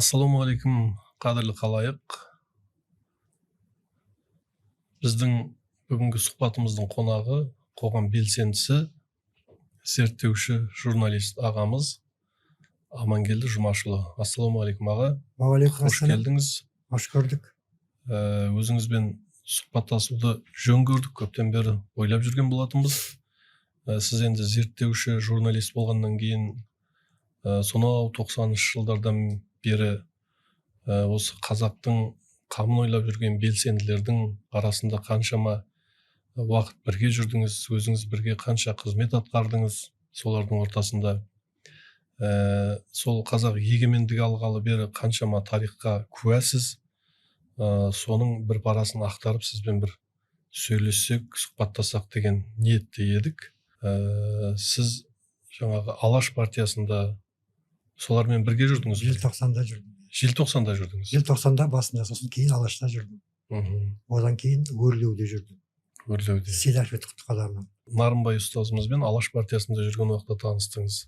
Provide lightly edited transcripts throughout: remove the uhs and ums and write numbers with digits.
Ассалаумағалейкум, қадірлі қалайық. Біздің бүгінгі сұхбатымыздың қонағы қоғам белсендісі, зерттеуші журналист ағамыз Амангелді Жұмашұлы. Ассалаумағалейкум аға. Уағалейкум Қош келдіңіз. Қош көрдік. Өзіңізбен сұхбаттасуды жөн көрдік, көптен бері ойлап жүрген болатынбыз. Сіз енді зерттеуші журналист болғаннан кейін сонау 90-шы жылдардан бері осы қазақтың қамын ойлап жүрген белсенділердің арасында қаншама уақыт бірге жүрдіңіз, өзіңіз бірге қанша қызмет атқардыңыз. Солардың ортасында сол қазақ егемендік алғалы бері қаншама тарихқа куәсіз. Соның бір парасын ақтарып сізбен бір сөйлессек, сұхбаттасақ деген ниетте едік. Сіз жаңағы Алаш партиясында солармен бірге жүрдіңіз. Желтоқсанда жүрдім. Желтоқсанда жүрдіңіз. Желтоқсанда басында, сосын кейін Алашта жүрдім. Одан кейін Өрлеуде жүрдім. Өрлеуде. Сейдахмет Құттықадамын. Нарынбай ұстазымызбен Алаш партиясында жүрген уақытта таныстыңыз.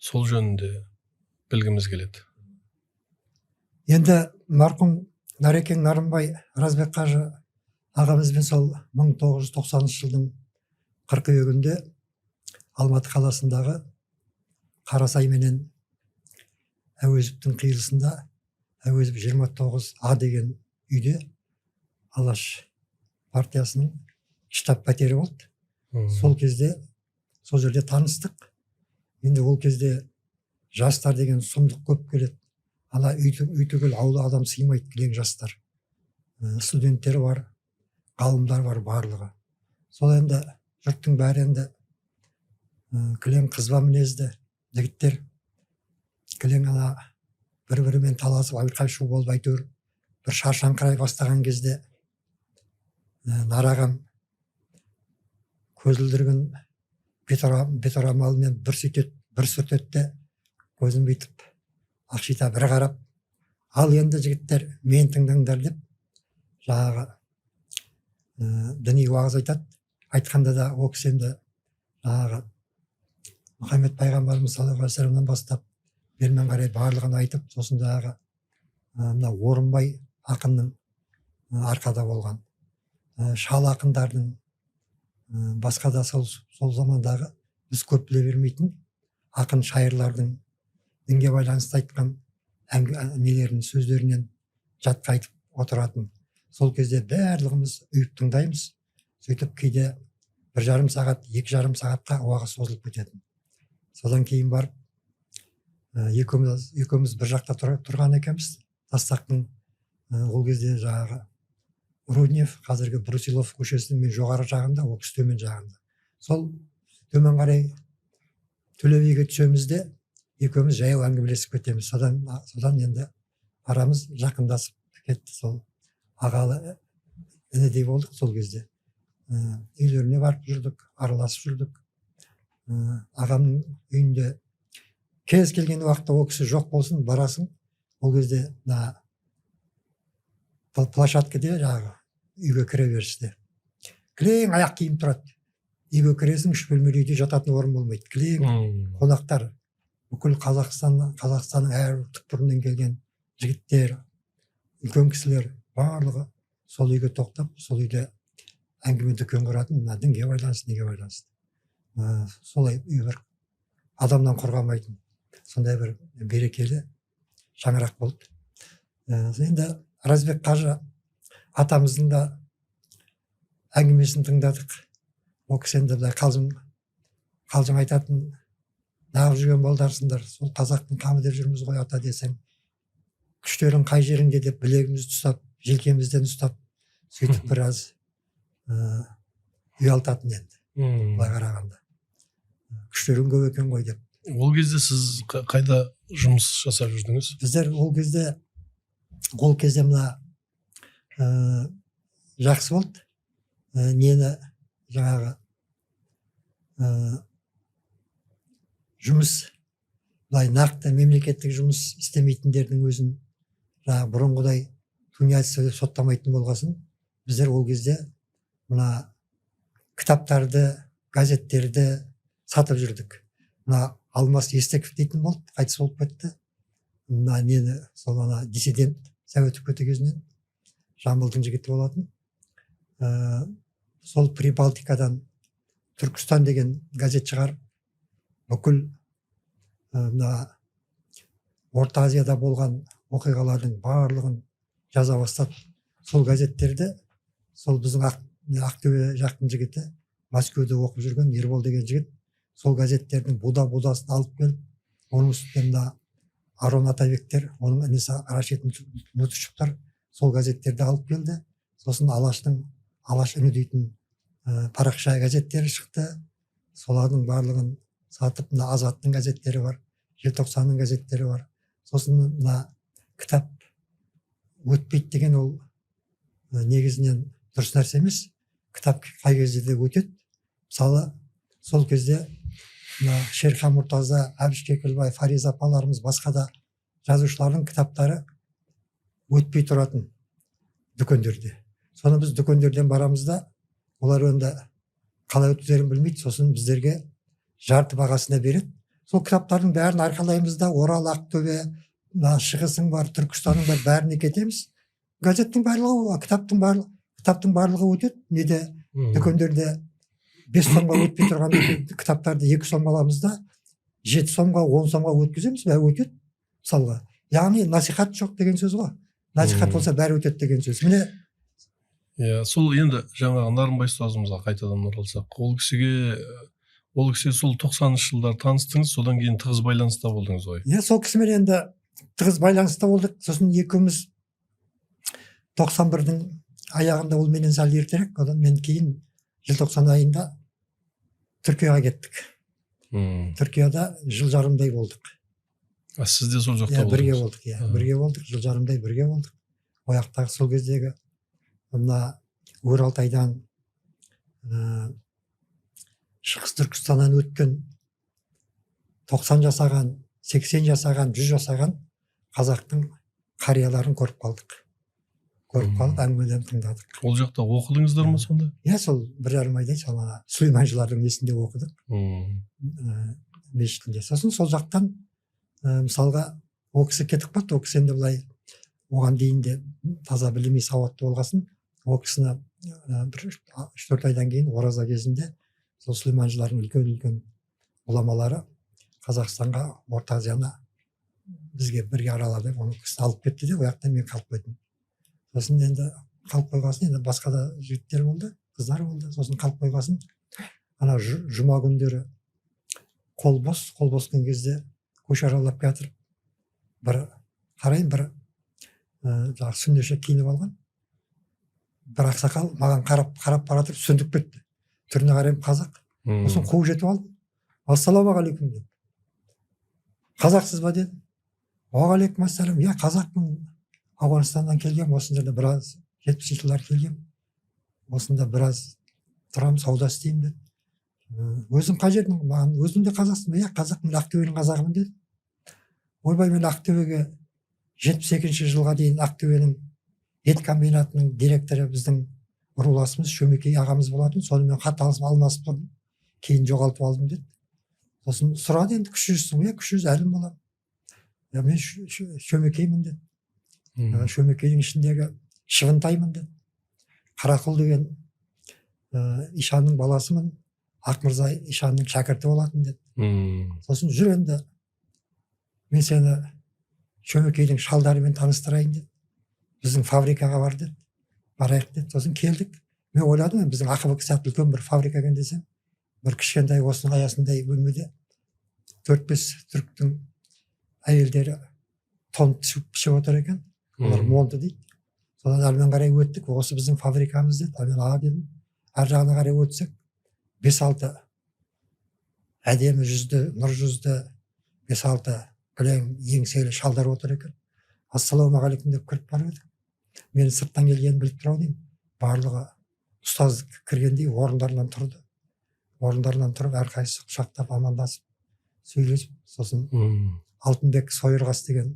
Сол жөнінде білгіміз келеді. Енді марқұм Нарекең Нарынбай Разбек қажы ағамызбен сол 1990 жылдың қыркүйегінде Алматы қаласындағы Қарасай менен Әуезовтің қиылысында Әуезов 29А деген үйде Алаш партиясының штаб пәтері болды. Сол кезде сол жерде таныстық. Енді ол кезде жастар деген сұмдық көп келеді. Ана үй түгел аула адам сыймайды, кілең жастар. Студенттер бар, ғалымдар бар барлығы. Сол енді жұрттың бәрі енді кілең қызба мінезді жігіттер. Кілең ана бір-бірімен таласып айқай-шу болып әйтеуір бір шаршаңқырай бастаған кезде Нарағам көзілдірігін беторамалымен бір сүртетті, көзін бүйтіп ақшита бір қарап, ал енді жігіттер мен тыңдаңдар деп жаңағы діни уағыз айтады. Айтқанда да ол кісі енді жаңағы Мұхаммед пайғамбарымыз саллаллаху алейхи вассаламнан бастап бермен қарай барлығын айтып, сосын жаңағы мына Орынбай ақынның арқада болған шал ақындардың басқа да сол замандағы біз көп біле бермейтін ақын шайырлардың дінге байланысты айтқан нелерін сөздерінен жатқа айтып отыратын. Сол кезде барлығымыз үйіп тыңдаймыз. Сөйтіп кейде 1,5 сағат, 2,5 сағатқа уақыт созылып кететін. Содан кейін барып екеуміз бір жақта тұрған екенбіз. Тастақтың ол кезде жаңағы Руднев, қазіргі Брусилов көшесінің мен жоғары жағында, ол кісі төмен жағында. Сол төмен қарай Төле биге түсеміз де екеуміз жаяу әңгімелесіп кетеміз. Содан енді арамыз жақындасып кетті. Сол ағалы інідей болдық сол кезде. Үйлеріне барып жүрдік, араласып жүрдік. Ағамның үйінде кез келген уақытта ол кісі жоқ болсын, барасың. Ол кезде площадкеде жаңағы үйге кіре берісте кілең аяқ киім тұрады. Үйге кіресің, 3 бөлмелі үйде жататын орын болмайды. Кілең қонақтар, бүкіл Қазақстанның әр түкпірінен келген жігіттер, үлкен кісілер барлығы сол үйге тоқтап, сол үйде әңгіме дүкен құратын. Дінге байланысты, неге байланысты. Солай үй бір адамнан қорғамайтын, сондай бір берекелі шаңырақ болды. Енді Разбек қажы атамыздың да әңгімесін тыңдадық. Ол кісі енді былай қалжың айтатын, нағып жүрген болдарсыңдар, сол қазақтың қамы деп жүрміз ғой ата десең, күштерің қай жеріңде деп білегімізді ұстап, желкемізден ұстап, сөйтіп біраз ұялтатын енді, былай қарағанда. Күштерің көп екен ғой деп. Ол кезде сіз қайда жұмыс жасап жүрдіңіз? Біздер ол кезде мына жақсы болды. Нені жаңағы жұмыс, былай нақты мемлекеттік жұмыс істемейтіндердің өзін жаңағы бұрынғыдай тунеядство деп соттамайтын болғасын, біздер ол кезде мына кітаптарды, газеттерді сатып жүрдік. Мына Алмас Естеков дейтін болды, қайтыс болып кетті. мына нені сол ана диссидент совет үкіметі кезінен жамбылдың жігіті болатын. Сол Прибалтикадан Түркістан деген газет шығарып, бүкіл мына Орта Азияда болған оқиғалардың барлығын жаза бастады. Сол газеттерді сол біздің Ақтөбе жақтың жігіті, Мәскеуде оқып жүрген Ербол деген жігіт, сол газеттердің будасын алып келіп, оның үстінде мына Арон Атабектер, оның інісі Рашид Нутушевтар сол газеттерді алып келді. Сосын Алаш үні дейтін парақша газеттері шықты. Солардың барлығын сатып, мына Азаттың газеттері бар, Желтоқсанның газеттері бар. Сосын мына кітап өтпейді деген ол негізінен дұрыс нәрсе емес. Кітап қай кезде де өтеді. Мысалы, сол кезде Шерхан Мұртаза, Әбіш Кекілбай, Фариза апаларымыз, басқа да жазушылардың кітаптары өтпей тұратын дүкендерде. Соны біз дүкендерден барамыз да, олар онда қалай өткізерін білмейді, сосын біздерге жарты бағасына береді. Сол кітаптардың бәрін арқалаймыз да, Орал, Ақтөбе, Шығысың бар, Түркістаның бар, бәріне кетеміз. Газеттің барлығы, кітаптың барлығы өтеді. Неде дүкендерде 5 сомға өтпей тұрған кітаптарды 2 сом аламыз да, 7 сомға, 10 сомға өткіземіз, бәрі өтеді. Мысалға, яғни насихат жоқ деген сөз ғой. Насихат болса бәрі өтеді деген сөз. Міне, сол енді жаңағы Нарынбай ұстазымызға қайтадан оралсақ, ол кісі сол 90-шы жылдар таныстыңыз, содан кейін тығыз байланыста болдыңыз ғой. Сол кісімен енді тығыз байланыста болдық. Сосын екеуміз 91-дің аяғында ол менен сәл ертерек, одан мен кейін желтоқсан айында Түркияға кеттік. Түркияда жыл жарымдай болдық. Сіз де сол жақта болдыңыз? Бірге болдық, бірге болдық, жыл жарымдай бірге болдық. Ояқтағы сол кездегі мына Оралтайдан, Шығыс Түркістаннан өткен 90 жасаған, 80 жасаған, 100 жасаған қазақтың қарияларын көріп қалдық. Көріп қалып, әңгімелерін тыңдадық. Ол жақта оқыдыңыздар ма сонда? Сол 1,5 айдай сол Сүлейменшілердің несінде оқыдық. Мешітінде. Сосын сол жақтан мысалға ол кісі кетіп қалды. Ол кісі енді былай оған дейін де таза білімі сауатты болғасын, ол кісіні 3-4 айдан кейін ораза кезінде сол Сүлейменшілердің үлкен ғұламалары Қазақстанға, Орта Азияны бізге бірге аралады. Оны кісі алып кетті де, ояқта мен қалып қойдым. Сосын енді қалып қойғасын, енді басқа да жігіттер болды, қыздар болды. Сосын қалып қойғасын, ана жұма күндері қол бос күн кезде көше аралап кетіріп, бір қарайын, бір жаңағы сүндеше киініп алған, бір ақсақал маған қарап бара тұрып сүндіп кетті. Түріне қарайым қазақ. Сосын қуып жетіп алдым. Ассалаумағалейкум деп. Қазақсыз ба дедім. Уағалейкум ассалам. Қазақпын. Ауғанстаннан келгем, осында да біраз 70 жылдар келгем. Осында біраз тұрам, сауда істеймін деді. Өзің қай жердің? Маған өзім де қазақсың ба? Қазақпын, Ақтөбенің қазағымын деді. Ойбай, мен Ақтөбеге 72 жылға дейін Ақтөбенің ет комбинатының директоры біздің руласымыз Шөмекей ағамыз болатын. Сонымен хат алмасып тұрдым. Кейін жоғалтып алдым деді. Сосын сұрады, енді күшізсің ғой? Күшіз, әлім боламын. Мен Шөмекеймін деді. Шөмекейдің ішіндегі Шығынтаймын деді. Қарақұл деген Ишанның баласымын. Ақмырза Ишанның шәкірті болатын деді. Сосын жүр енді, мен сені Шөмекейдің шалдарымен таныстырайын деді. Біздің фабрикаға бар деді. Барайық деді. Сосын келдік. Мен ойладым, біздің Ақыбы сияқты үлкен бір фабрика екен десем, бір кішкентай осының аясындай бөлмеде 4-5 түріктің әйелдері тон пішіп отыр екен. Олар молды дейді. Содан әрмен қарай өттік. Осы біздің фабрикамыз деді. Мен аға дедім. Әр жағына қарай өтсек, 5-6 әдемі жүзді, нұр жүзді 5-6 кілең еңселі шалдар отыр екен. Ассалаумағалейкум деп кіріп барып едік. Мен сырттан келгенін біліп тұрау деймін. Барлығы ұстаз кіргендей орындарынан тұрды. Орындарынан тұрып, әрқайсысы құшақтап, амандасып, сөйлесіп, сосын Алтынбек Сойырғас деген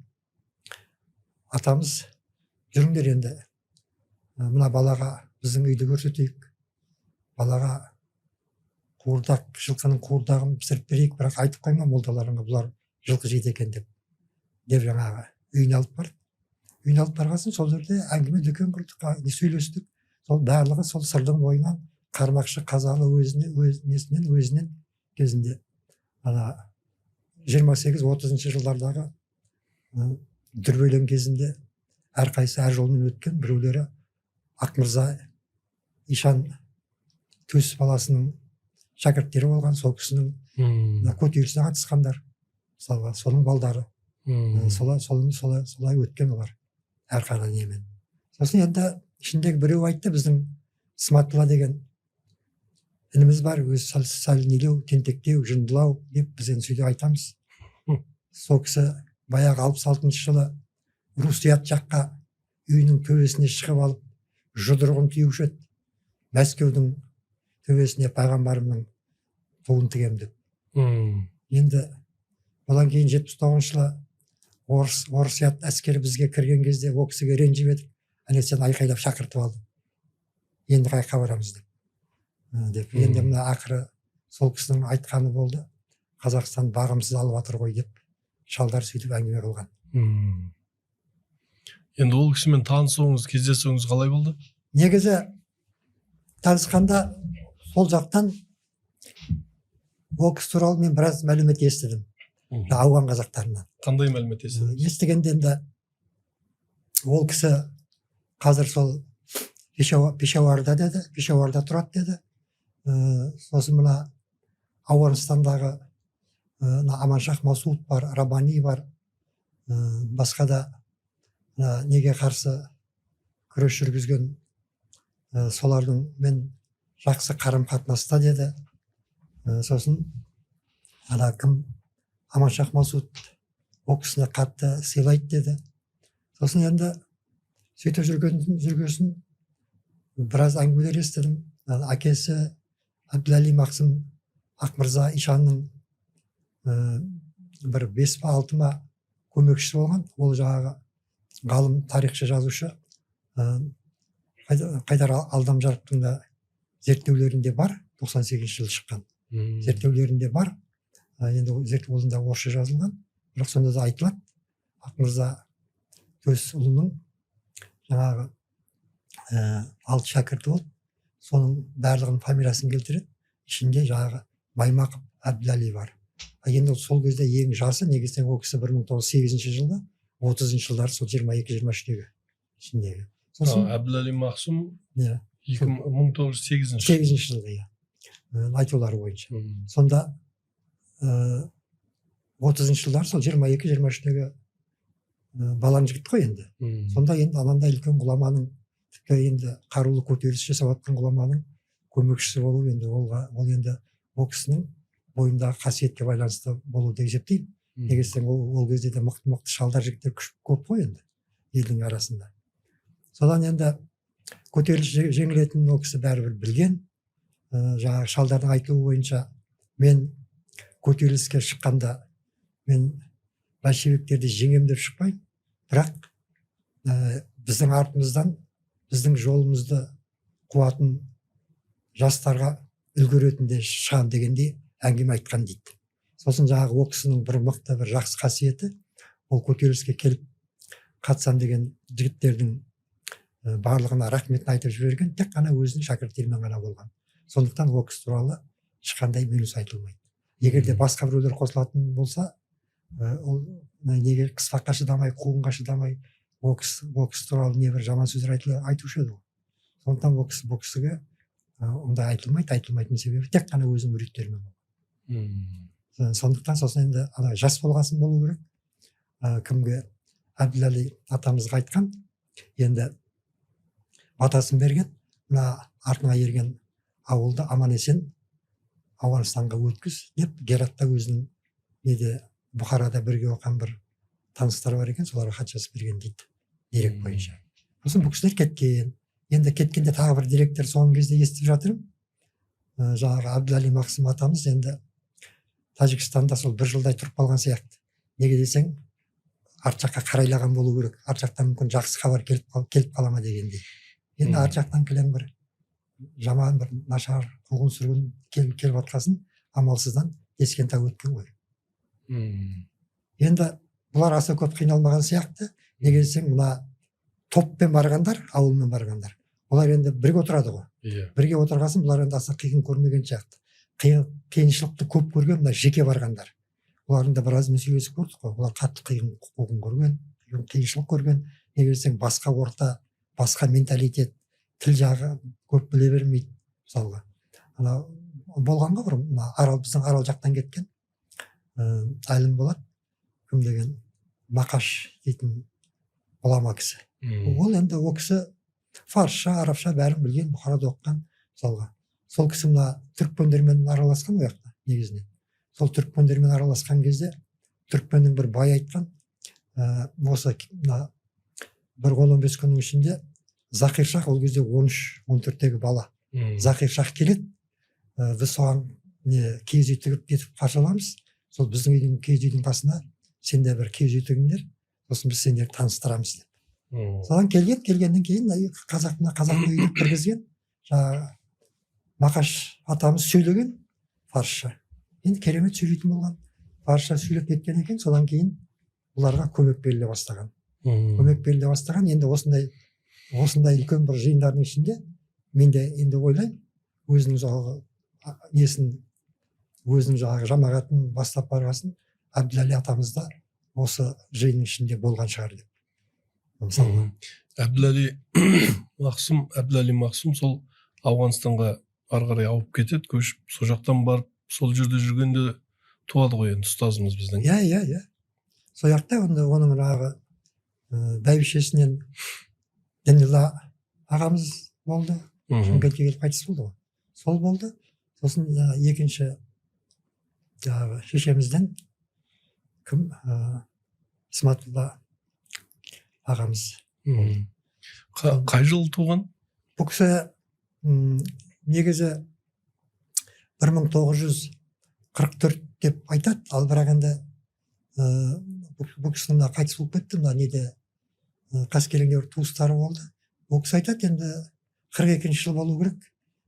атамыз, жүріңдер енді, мына балаға біздің үйді көрсетейік. Балаға жылқының қуырдағын пісіріп берейік, бірақ айтып қойма молдаларыңа, бұлар жылқы жейді екен деп. деп жаңағы үйіне алып барды. Үйіне алып барғасын сол жерде әңгіме дүкен құрдық, сөйлестік. Сол барлығы сол сырдың бойынан Қармақшы Қазалы өзінен кезінде ана 28-30 жылдардағы дүрбелең кезінде әрқайсы әр жолмен өткен. Біреулері Ақмырза Ишан Төс баласының шәкірттері болған, сол кісінің көтерілісіне қатысқандар, мысалға соның балдары. Солай өткен олар әрқара немен. Сосын енді ішіндегі біреу айтты, біздің Сматова деген ініміз бар, өзі сәл нелеу, тентектеу, жындылау деп біз енді сөйде айтамыз. Сол кісі баяғы 66 жылы Русият жаққа үйінің төбесіне шығып алып, жұдырығын түйуші еді. Мәскеудің төбесіне пайғамбарымның туын тігем деп. Енді одан кейін 79 жылы Орысият әскері бізге кірген кезде ол кісіге ренжіп едік. Әне сен айқайлап шақыртып алдың. Енді қайыққа барамыз деп. Енді мына ақыры сол кісінің айтқаны болды. Қазақстан бағымсыз алып жатыр ғой деп шалдар сөйтіп әңгіме қылған. Енді ол кісімен танысуыңыз, кездесуіңіз қалай болды? Негізі танысқанда сол жақтан ол кісі туралы мен біраз мәлімет естідім. Ауған қазақтарынан. Қандай мәлімет естідіңіз? Естігенде енді ол кісі қазір сол Пешауарда деді, Пешауарда тұрады деді. Сосын мына Ауғанстандағы Аманшах Масуд бар, Рабани бар, басқа да неге қарсы күрес жүргізген солардың мен жақсы қарым қатынаста деді. Сосын ана кім Аманшах Масуд ол кісіні қатты сыйлайды деді. Сосын енді сөйтіп жүргесін біраз әңгімелер естідім. Әкесі Әбділәли Мақсым Ақмырза Ишанның бір 5-6 көмекшісі болған. Ол жаңағы ғалым, тарихшы, жазушы. Қайдар Алдамжаровтың да зерттеулерінде бар, 98 жылы шыққан зерттеулерінде бар. Енді зерттеуінде орысша жазылған. Бірақ сонда да айтылады, Ақмырза Төсұлының жаңағы 6 шәкірті болды. Соның барлығының фамилиясын келтіреді. Ішінде жаңағы Баймақов Әбділәли бар. Енді сол кезде ең жасы негізінен ол кісі 1908 жылда, 30 жылдары сол 22-23-тегі ішіндегі. Әбділәли Мақсым 1908 жылда, айтулары бойынша. Сонда 30 жылдары сол 22-23-тегі балаң жігіт қой енді. Сонда енді анандай үлкен ғұламаның, тіпті енді қарулы көтеріліс жасап жатқан ғұламаның көмекшісі болу, енді ол енді ол кісінің бойындағы қасиетке байланысты болу деп есептеймін. Негізінен ол кезде де мықты шалдар жігіттер көп қой енді елдің арасында. Содан енді көтеріліс жеңілетінін ол кісі бәрібір білген. Жаңағы шалдардың айтуы бойынша мен көтеріліске шыққанда мен большевиктерді жеңем деп шықпаймын, бірақ біздің артымыздан біздің жолымызды қуатын жастарға үлгі ретінде шығам дегендей әңгіме айтқан дейді. Сосын жаңағы ол кісінің бір мықты, бір жақсы қасиеті, ол көтеріліске келіп қатысам деген жігіттердің барлығына рахметін айтып жіберген, тек қана өзінің шәкірттерімен ғана болған. Сондықтан ол кісі туралы ешқандай минус айтылмайды. Егер де басқа біреулер қосылатын болса, ол неге қыспаққа шыдамай, қуғынға шыдамай, ол кісі туралы небір жаман сөздер айтушы еді. Сондықтан ол кісіге ондай айтылмайтын себебі тек қана өзінің мүриттерімен болған. Сондықтан сосын енді жас болғасын болу керек. Кімге Әбділәли атамызға айтқан, енді батасын берген, мына артыңа ерген ауылды аман есен Ауғанстанға өткіз деп, Гератта өзінің неде Бұхарада бірге оқыған бір таныстары бар екен, соларға хат жазып берген дейді, дерек бойынша. Сосын бұл кісілер кеткен. Енді кеткенде тағы бір деректер соңғы кезде естіп жатырмын. Жаңағы Әбділәли Мақсым атамыз енді Тәжікстанда сол 1 жылдай тұрып қалған сияқты. Неге десең, арт жаққа қарайлаған болу керек. Арт жақтан мүмкін жақсы хабар келіп қала ма дегендей. Енді арт жақтан келген бір жаман, бір нашар қуғын сүргін келіп жатқасын амалсыздан ескен тау өткен ғой. Енді бұлар аса көп қиналмаған сияқты. Неге десең, мына топпен барғандар, ауылмен барғандар, олар енді бірге отырады ғой. Бірге отырғасын, бұлар енді аса қиын көрмеген сияқты. Қиыншылықты көп көрген мына жеке барғандар. Олардың да біразымен сөйлесіп көрдік қой. Олар қатты қиын көрген, қиыншылық көрген. Неге десең, басқа орта, басқа менталитет, тіл жағы көп біле бермейді. Мысалға, ана болған ғой, біздің Арал жақтан кеткен әлім болады, кім деген, Мақаш дейтін ғұлама кісі. Ол енді ол кісі фарсша, арабша бәрін білген, Бұхарада оқыған. Мысалға, сол кісі мына түрікпендермен араласқан ол жақта негізінен. Сол түрікпендермен араласқан кезде түрікпеннің бір бай айтқан, осы бір 10-15 күннің ішінде Зақир Шах, ол кезде 13-14-тегі бала, Зақир Шах келеді, біз соған киіз үй тігіп кетіп қарсы аламыз. Сол біздің үйдің киіз үйдің қасына сен де бір киіз үй тігіңдер, сосын біз сендерді таныстырамыз деп. Содан келгеннен кейін қазақтың үйіне кіргізген, Мақаш атамыз сөйлеген фарсша. Енді керемет сөйлейтін болған. Фарсша сөйлеп кеткен екен, содан кейін оларға көмек беріле бастаған. Енді осындай үлкен бір жиындардың ішінде мен де енді ойлаймын, өзінің жамағатын бастап барғасын Әбділәли атамыз да осы жиынның ішінде болған шығар деп. Әбділәли Мақсым сол Ауғанстанға ары қарай ауып кетеді, көшіп, сол жақтан барып, сол жерде жүргенде туады ғой енді ұстазымыз біздің. Иә. Сол жақта оның бәйбішесінен Дінилла ағамыз болды, Шымкентке келіп қайтыс болды ғой. Сол болды. Сосын екінші шешемізден кім? Исматулла ағамыз. Қай жыл туған? Бұл кісі негізі 1944 деп айтады, ал бірақ енді бұл кісінің қайтыс болып кетті, неде Қаскелеңде бір туыстары болды. Бұл кісі айтады, енді 42-ші жыл болу керек.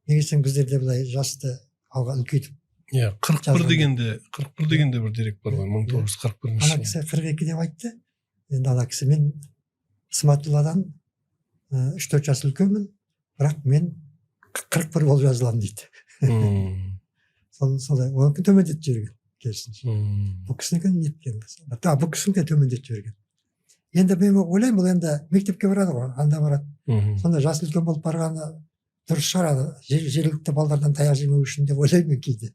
Негесен біздерде былай жасты алға үлкейтіп. 41 дегенде бір дерек бар ғой, 1941. Ана кісі 42 деп айтты. Енді ана кісі, мен Исматулладан 3-4 жас үлкенмін, бірақ мен 41 болып жазыламын дейді. Солай, оныкі төмендетіп жіберген, керісінше. Бұл кісінікі неткен. Бұл кісінікі төмендетіп жіберген. Енді мен ойлаймын, бұл енді мектепке барады ғой, анда барады. Сонда жас үлкен болып барғаны дұрыс шығар, жергілікті балалардан таяқ жемеу үшін деп ойлаймын кейде.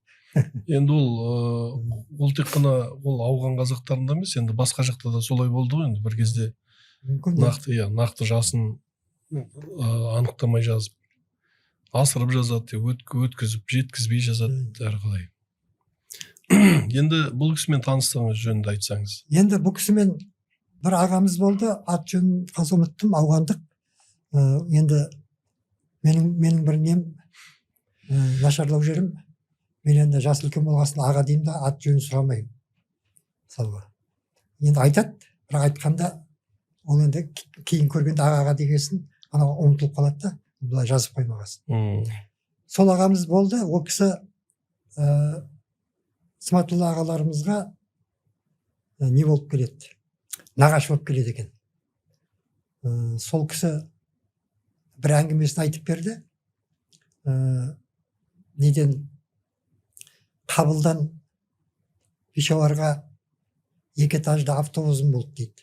Енді ол тек қана ауған қазақтарында емес, енді басқа жақта да солай болды ғой, енді бір кезде нақты жасын анықтамай жазып, асырып жазады, өткізіп, жеткізбей жазады, әрі қалай. Енді бұл кісімен таныстығыңыз жөнінде айтсаңыз. Енді бұл кісімен бір ағамыз болды, ат жөнін қазір ұмыттым, ауғандық. Енді менің бір нем нашарлау жерім, мен енді жас үлкен болғасын аға деймін да, ат жөнін сұрамаймын. Салға. Енді айтады, бірақ айтқанда, ол енді кейін көргенде аға дегесін, ана ұмытылып қалады да, бұлай жазып қоймағасын. Сол ағамыз болды, ол кісі Исматулла ағаларымызға не болып келеді? Нағаш болып келеді екен. Сол кісі бір әңгімесін айтып берді. Неден Қабылдан Пешауарға 2 этажды автобусым болды дейді.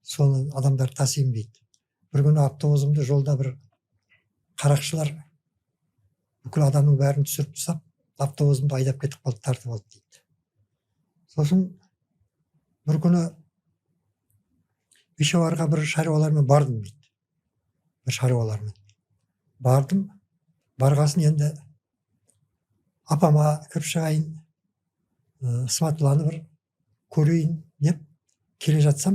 Соны адамдар тасимын дейді. Бір күні автобусымды жолда бір қарақшылар бүкіл адамның бәрін түсіріп тастап, автобусымды айдап кетіп қалды, тартып алды дейді. Сосын бір күні Пешауарға бір шаруалармен бардым дейді. Бір шаруалармен бардым. Барғасын енді апама кіріп шығайын, Исматулланы бір көрейін деп келе жатсам,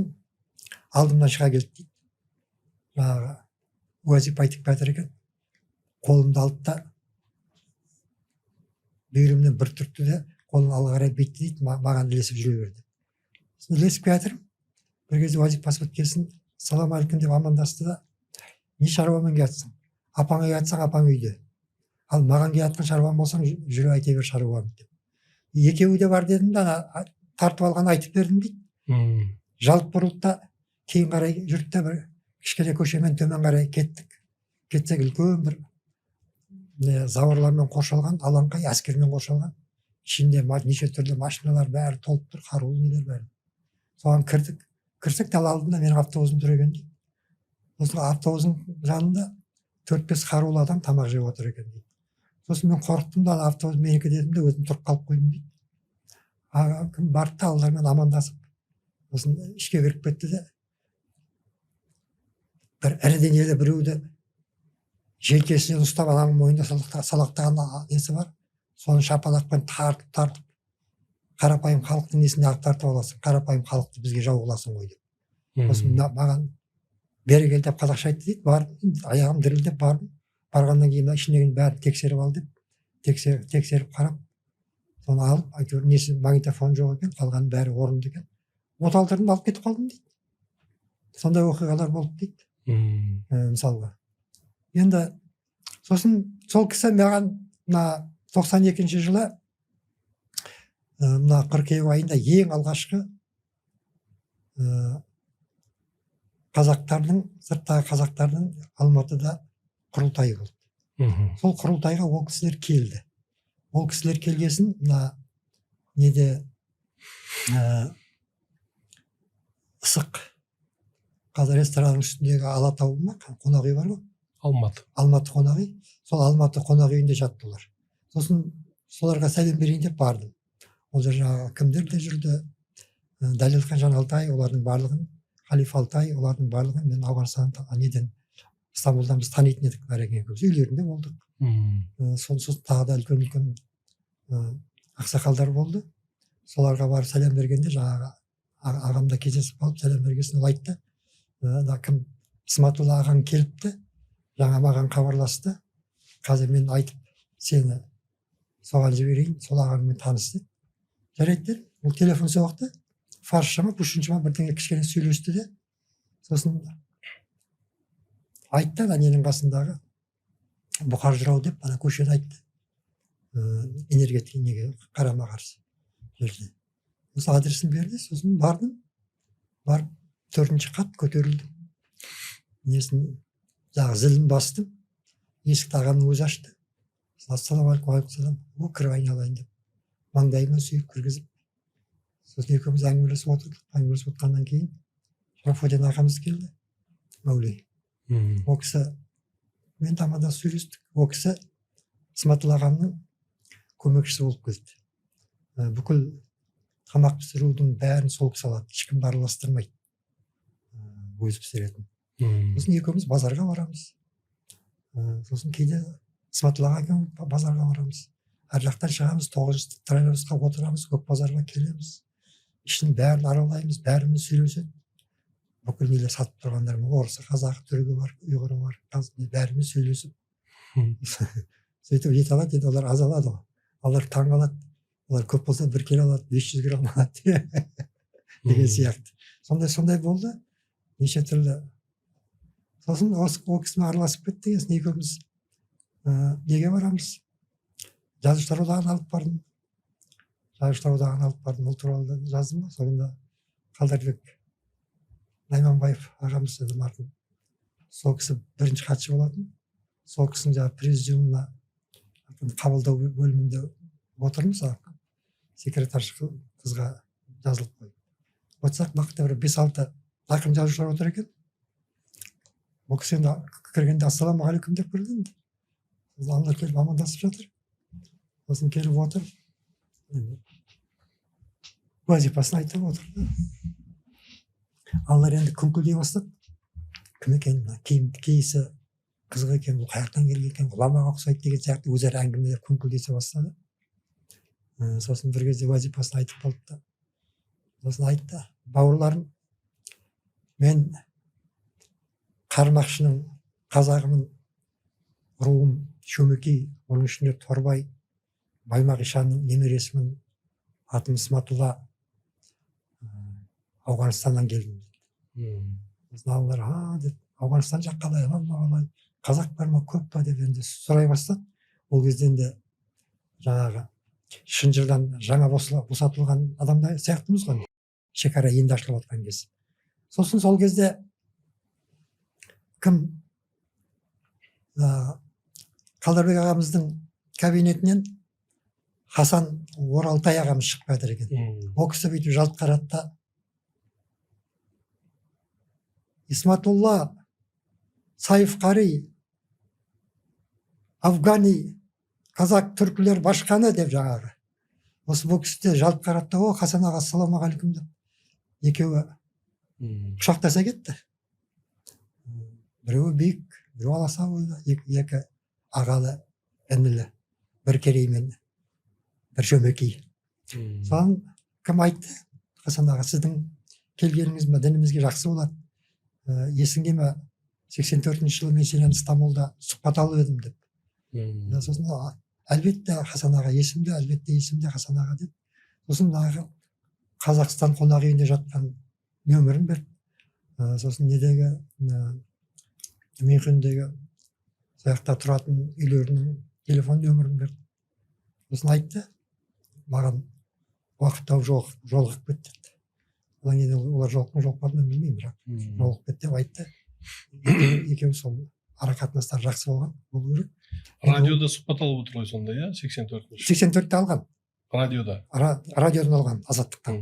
алдымнан шыға келді дейді. Жаңағы уазип айтып жатыр екен. Қолымды алды да бүйірімнен бір түртті де, қолын алға қарай бетті дейді, маған ілесіп жүре берді. Ілесіп жатырмын. Бір кезде уазип басып өткесін, салам алейкум деп амандасты да, не шаруамен келатсың? Апаңа келатсаң, апаң үйде. Ал маған келатқан шаруам болсаң, жүре айта бер шаруам деп. Екеуі де бар дедім да, тартып алған айтып бердім дейді. жалт бұрылды да кейін қарай жүрді да бір кішкене көшемен төмен қарай кеттік. Кетсек үлкен бір заварлармен қоршалған алаңқай, әскермен қоршалған. Ішінде неше түрлі машиналар бәрі толып тұр, қарулы нелер бәрі. Соған кірдік. Кірсек дәл алдында менің автобусым тұр екен дейді. Сосын автобустың жанында 4-5 қарулы адам тамақ жеп отыр екен дейді. Сосын мен қорықтым да автобус менікі дедім де өзім тұрып қалып қойдым дейді. Кім барды да олармен амандасып, сосын ішке кіріп кетті де бір ірі денелі біреуді желкесінен ұстап адамның мойнында салақтаған несі бар. Соны шапалақпен тартып қарапайым халықтың несіне алып тартып аласың. Қарапайым халықты бізге жау қыласың ғой деп. Сосын маған бері кел деп қазақша айтты дейді. Бардым, аяғым дірілдеп бардым. Барғаннан кейін ішіндегінің бәрін тексеріп ал деп. Тексеріп қарап, соны алып, әйтеуір несі магнитофон жоқ екен, қалғанның бәрі орынды екен. От алдырдым, алып кетіп қалдым дейді. Сондай оқиғалар болды дейді. Мысалға. Енді сосын сол кісі маған мына 92 жылы мына қыркүйек айында ең алғашқы қазақтардың, сырттағы қазақтардың Алматыда құрылтайы болды. Сол құрылтайға ол кісілер келді. Ол кісілер келгесін мына неде Ысық қазір ресторанның үстіндегі Алатау ма қонақ үй бар ғой? Алматы қонақ үй. Сол Алматы қонақ үйінде жаттылар. Сосын соларға сәлем берейін деп бардым. Ол жаңағы кімдер де жүрді. Дәлелхан Жаналтай, олардың барлығын, Халиф Алтай, олардың барлығын мен Ауғанстаннан неден Стамбулдан біз танитын едік бәрекең көбісі. Үйлерінде болдық. Сосын тағы да үлкен ақсақалдар болды. Соларға барып сәлем бергенде жаңағы ағамда кездесіп қалып сәлем бергесін ол айтты. Кім Исматулла ағаң келіпті. Жаңа маған хабарласты. Қазір мен айтып сені соған жіберейін, сол ағаңмен танысты. Жарайды, ол телефон соқты. Фарсша ма, пушынша ма бірдеңе кішкене сөйлесті де. Сосын айтты да ненің қасындағы Бұқар жырау деп ана көшені айтты. Энергетика неге қарама қарсы жерде. Осы адресін берді, сосын бардым. Барып 4-ші қат көтерілдім. Несін жағы зілін бастым. Есікті ағамның өзі ашты. Ассалаумағалейкум, уағалейкумассалам. О, кіріп айналайын деп. Маңдайыма сүйіп кіргізіп. Сосын екеуміз әңгімелесіп отырдық. Әңгімелесіп отырғаннан кейін Шарафодин ағамыз келді. Мәулей. Ол кісі мен тамада сөйлестік. Ол кісі Исматулла ағамның көмекшісі болып келді. Бүкіл тамақ пісірудің бәрін сол кісі алады. Ешкімді араластырмайды. Өзі пісіретін. Сосын екеуміз базарға барамыз. Сосын кейде Исматулла ағамен базарға барамыз. Әр жақтан шығамыз, 9-ші троллейбусқа отырамыз, көк базарға келеміз. Ішін бәрін аралаймыз, бәрімен сөйлеседі. Бүкіл нелер сатып тұрғандармен орысы, қазағы, түрігі бар, ұйғыры бар, бәрімен сөйлесіп. Сөйтіп ет алады, енді олар аз алады. Олар таң алады. Олар көп болса 1 келі алады, 500 грамм алады. Деген сияқты. Сондай болды. Неше түрлі. Сосын ол кісімен араласып кетті. Екеуміз неге барамыз? Жазушылар одағын алып бардым. Ол туралы жаздым ба? Соңында Қалдарбек Найманбаев ағамыз еді марқұм. Сол кісі бірінші хатшы болатын. Сол кісінің жаңағы президиумына қабылдау бөлімінде отырмыз. Секретаршы қызға жазылып қойды. Отырсақ бақытта бір 5-6 ақын жазушылар отыр екен. Ол кісі енді кіргенде ассалаумағалейкум деп кірді. Алар келіп амандасып жатыр. Сосын келіп отыр. Уазипасын айтып отырды. Алар енді күңкілдей бастады. Кім екен, кейісі қызық екен, бұл қаяқтан келген екен, ғұламаға ұқсайды деген сияқты өзара әңгімелер күңкілдесе бастады. Сосын бір кезде уазипасын айтып қалды да. Сосын айтты, бауырларым, мен Қармақшының қазағымын, руым Шөмекей, оның ішінде Торбай, Баймақ Ишанның немересімін, атым Исматулла, Ауғанстаннан келдім дейді. Алар, деп, Ауғанстан жақ қалай, қалай, қазақ бар ма, көп па деп енді сұрай бастады. Ол кезде енді жаңағы Шынжырдан жаңа босатылған адамдар сияқтымыз ғой. шекара енді ашылып жатқан кез. Сосын сол кезде кім Қалдарбек ағамыздың кабинетінен Хасан Оралтай ағамыз шығып жатыр екен. Ол кісі бүйтіп жалт қарады да: Исматулла, Сайф Қари, Афгани, қазақ түркілер башқаны деп жаңағы. Осы бұл кісі де жалт қарады да: о, Хасан аға, ассалаумағалейкум деп. Екеуі құшақтаса кетті. Біреуі биік, біреуі аласа бойлы, екі ағалы інілі, бір кереймен, бір жөмекей. Соған кім айтты: Хасан аға, сіздің келгеніңіз дінімізге жақсы болады. Есіңде ме, 84-ші жылы мен сенен Стамбулда сұхбат алып едім деп. Сосын әлбетте Хасан аға есімде, әлбетте есімде Хасан аға деп. Сосын Қазақстан қонақ үйінде жатқан нөмірін берді. Сосын недегі Мюнхендегі сояқта тұратын үйлерінің телефон нөмірін берді. Сосын айтты: маған уақыт тауып жолығып кетті. Одан кейін олар жолықпады ма білмеймін, бірақ жолығып кетті деп айтты. Екеуі сол арақатынастар жақсы болу керек. Радиода сұхбат алып отыр ғой сонда, иә? 84-те алған. Радиода. Радиодан алған, Азаттықтан.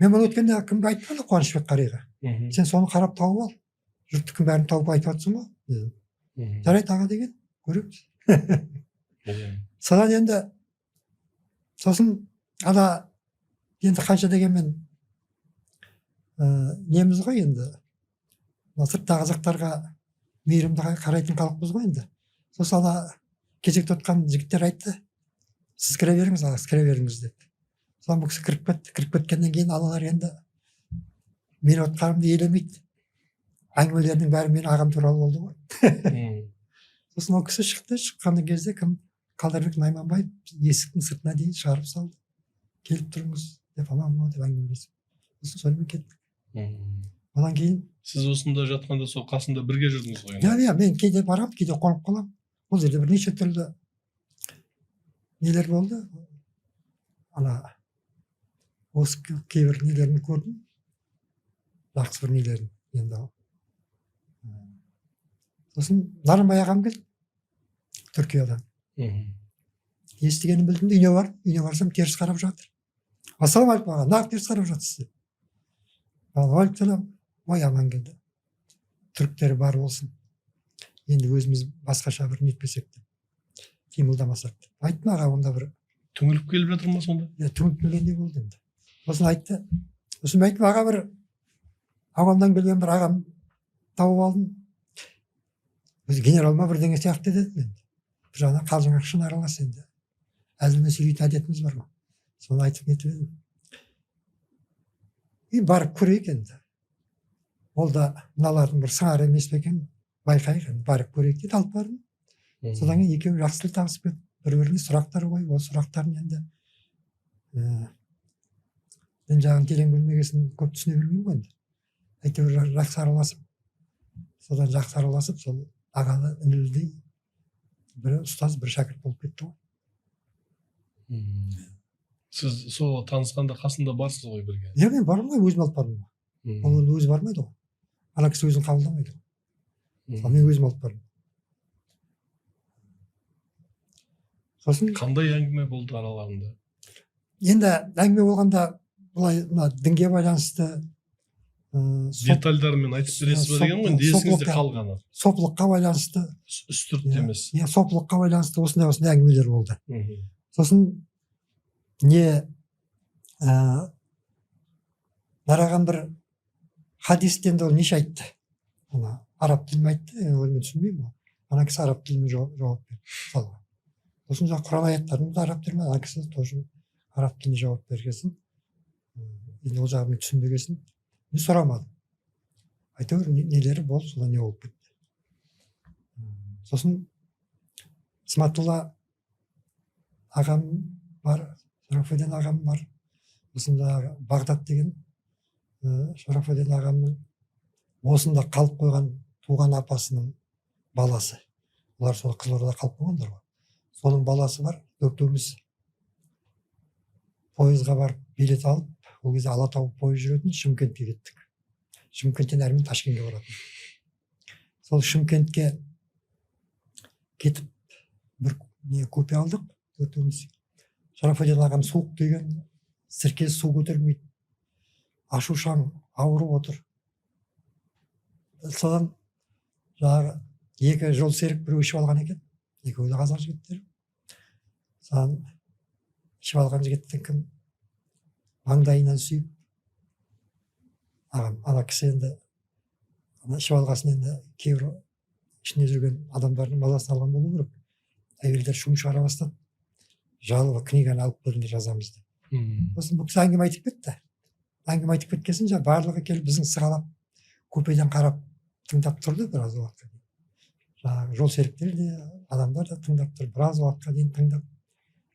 Мен мұны өткенде кімге айтпады, Қуанышбек Қариға. Сен соны қарап тауып ал. Жұрттікін бәрін тауып айтып жатсың ба? Жарайды аға деген, көреміз. Содан енді, сосын енді қанша дегенмен неміз ғой енді. Сыртта қазақтарға мейірімді қарайтын халықпыз ғой енді. Сосын кезекте отқан жігіттер айтты: сіз кіре беріңіз, аға, кіре беріңіз деп. Содан бұл кісі кіріп кетті. Кіріп кеткеннен кейін алалар енді мен отқанымды елемейді. Әңгімелердің бәрі мен ағам туралы болды ғой. Сосын ол кісі шықты. Шыққан кезде кім? Қалдарбек Найманбаев есіктің сыртына дейін шығарып салды. Келіп тұрыңыз деп, аман деп әңгімелесіп. Сосын сонымен кеттік. Одан кейін сіз осында жатқанда сол қасында бірге жүрдіңіз ғой? Иә, мен кейде барамын, кейде қонып қаламын. Бұл жерде бірнеше түрлі нелер болды. Осы кейбір нелерін көрдім. Жақсы бір нелерін енді. Сосын Нарынбай ағам келді Түркиядан. Естігенін білдім де үйіне барсам теріс қарап жатыр. Ассалаумағалейкум аға, неғып теріс қарап жатырсыз? Уағалейкум, ой, аман келді. Түріктері бар болсын. Енді өзіміз басқаша бір нетпесек деп, қимылдамасақ деп. Айттым аға, онда бір түңіліп келіп жатыр ма сонда? Түңіліп келгендей болды енді. Сосын айтты. Сосын айттым, аға, бір ауылдан келген бір ағам тауып алдым. Өзі генерал ма бірдеңе сияқты деді енді. Бір жағынан қалжың ақшын аралас енді. Әзілмен сөйлейтін әдетіміз бар ма? Соны айтып кетіп едім. Барып көрейік енді. Ол да мыналардың бір сыңары емес пе екен, байқайық енді, барып көрейік дейді, алып бардым. Содан кейін екеуі жақсы тіл табысып кетті. Бір-біріне сұрақтар қойып, ол сұрақтарын енді мен жағын терең білмегесін көп түсіне білмеймін ғой енді. Әйтеуір жақсы араласып, содан жақсы араласып, сол ағалы інілдей бір ұстаз, бір шәкірт болып кетті ғой. Сіз сол танысқанда қасында барсыз ғой бірге? Иә, мен бармын ғой, өзім алып бардым. Ол өзі бармайды ғой. Ана кісі өзін қабылдамайды. Мен өзім алып бардым. Сосын қандай әңгіме болды араларында? Енді әңгіме болғанда былай дінге байланысты детальдармен айтып бересіз ба деген ғой, есіңізде қалғаны. Сопылыққа байланысты. Үстірт емес. Иә, сопылыққа байланысты осындай әңгімелер болды. Сосын не бараған бір хадистен де ол неше айтты. Араб тілімен айтты, оны мен түсінбеймін. Ана кісі араб тілімен жауап берді. Сосын Құран аяттарын да араб тілімен, ана кісі тоже араб тіліне жауап бергесін. Енді ол жағын мен түсінбегесін. Мен сұрамадым. Әйтеуір нелері болды, содан не болып кетті. Сосын Исматулла ағам бар, Шарафеден ағам бар. Осында Бағдат деген Шарафеден ағамның осында қалып қойған туған апасының баласы. Олар сол Қызылордада қалып қойғандар ғой. Соның баласы бар. Төртеуміз пойызға барып билет алып, ол кезде Алатау пойыз жүретін, Шымкентке кеттік. Шымкенттен әрмен Ташкентке баратын. Сол Шымкентке кетіп бір купе алдық. Шарафаддин ағам суық деген, сіркесі су көтермейді, ашушаң ауырып отыр. Содан жаңағы екі жол серік біреу ішіп алған екен. Екеуі де қазақ жігіттер. Содан ішіп алған жігіттің кім маңдайынан сүйіп, ағам ана кісі енді ішіп алғасын енді кейбір ішіне жүрген адамдардың мазасын алған болу керек. Әйелдер шум шығара бастады. Жалобы книганы алып келіңдер жазамыз деп. Сосын бұл кісі әңгіме айтып кетті. Әңгіме айтып кеткесін жаңағы барлығы келіп біздің сығалап купеден қарап тыңдап тұрды біраз уақытқа дейін. Жаңағы жол серіктер де адамдар да тыңдап тұр. Біраз уақытқа дейін тыңдап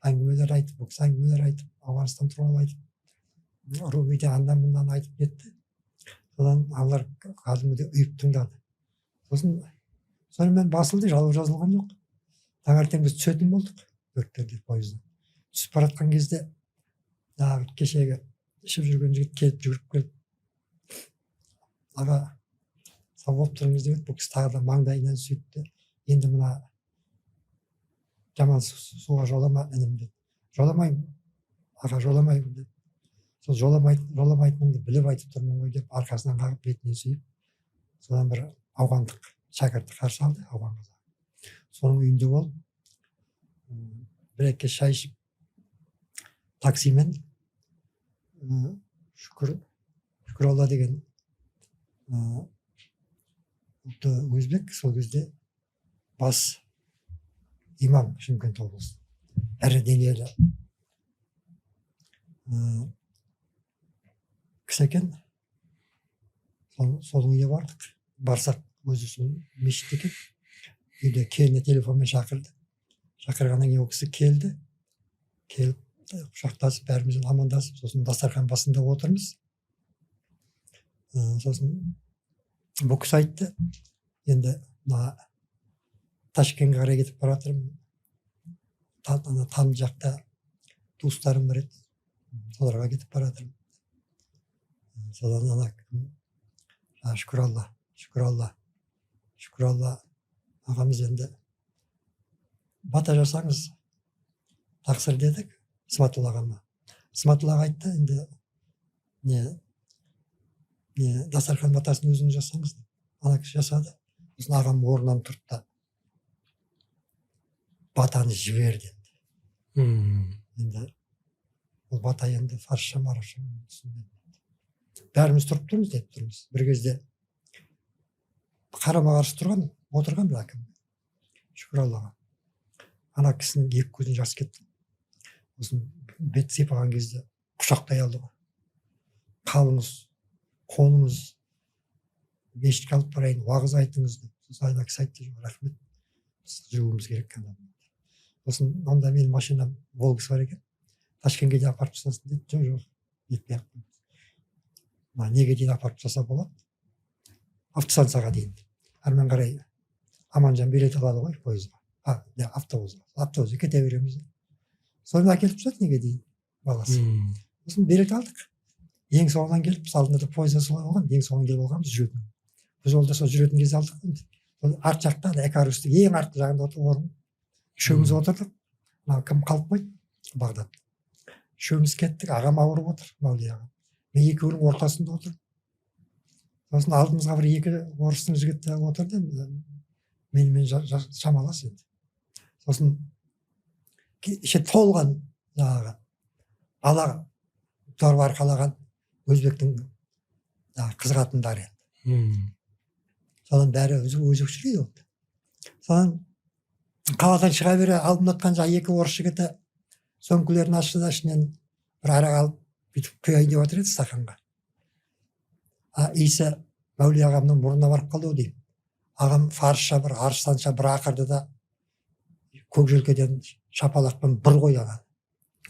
әңгімелер айтып, бұл кісі әңгімелер айтып, Ауғанстан туралы айтып, Румиде андан мындан айтып кетті. Содан аналар кәдімгідей ұйып тыңдады. Сосын сонымен басылды, жалоб жазылған жоқ. Таңертең біз түсетін болдық өрттерде пойыздан. Түсіп бара жатқан кезде кешегі ішіп жүрген жігіт келіп жүгіріп келіп, аға сау болып тұрыңыз деп еді. Бұл кісі тағы да маңдайынан сөйтті. Енді мына жаман суға жолама інім деді. Жоламаймын, аға жоламаймын деді. Сол жоламайтынымды біліп айтып тұрмын ғой деп арқасынан қағып бетінен сүйіп, содан бір ауғандық шәкіртті қарсы алды, ауған қазағы. Соның үйінде болып, бір-екі шай ішіп, таксимен Шүкіралла деген өзбек, сол кезде бас имам Шымкент облысы. Әрі денелі кісі екен. Сол үйіне бардық. Барсақ өзі сол мешіт екен. Үйде келіне телефонмен шақырды. Шақырғаннан кейін ол кісі келді. Келіп құшақтасып, бәрімізбен амандасып, сосын дастархан басында отырмыз. Сосын бұл кісі айтты, енді Ташкентке қарай кетіп бара жатырмын. Там жақта туыстарым бар еді. Соларға кетіп бара жатырмын. Содан Шүкіралла ағамыз енді бата жасаңыз, тақсыр дедік Сматулла ағама. Сматулла аға айтты, енді дастархан батасын өзіңіз жасаңыз. Ана кісі жасады. Сосын ағам орнынан тұрды, батаны жіберді. Енді ол бата енді фарсша марапша. Бәріміз тұрып тұрмыз деп тұрмыз. Бір кезде қарама қарсы отырған бір әкім. Шүкіраллаға. Ана кісінің екі көзін жас кетті. Сосын бет сипаған кезде құшақтай алды ғой. Қалыңыз, қоныңыз, мешітке алып барайын, уағыз айтыңыз деп. Сосын ана кісі айтты, рахмет, жүруіміз керек. Сосын онда менің машинам Волгасы бар екен. Ташкентке дейін апарып тастасын деді. Жоқ, етпей ақ. Неге дейін апарып тастаса болады? Автостанцияға дейін. Әрмен қарай Аманжан билет алады ғой пойызға. Автобусқа кете береміз. Соны әкеліп тастады неге дейін баласы. Сосын билет алдық. Ең соңынан келіп, алдында да пойызда солай болған, ең соңынан келіп алғанбыз жүретін. Біз олда сол жүретін кезде алдық. Арт жақта Экарустың ең артқы жағында отырып, үшеуміз отырдық. Кім қалып қойды? Бағдат. Үшеуміз кеттік, ағам ауырып отыр, Мәулия ағам. Мен екеуінің ортасында отырдым. Сосын алдымызға бір екі орыстың жігіті отырды, менімен шамалас енді. Сосын іші толған жаңағы ала дорба арқалаған өзбектің қызғатындары енді. Содан бәрі өзекшілей болды. Содан қаладан шыға бере алдымда жатқан жаңағы екі орыс жігіті сөмкелерін ашты да ішінен бір арақ алып бүйтіп құяйын деп отыр еді стақанға. Иісі Мәулия ағамның мұрнына барып қалды ау деймін. Ағам фарсша бір арыстанша бір ақырды да көк желкеден шапалақпен бір қойған.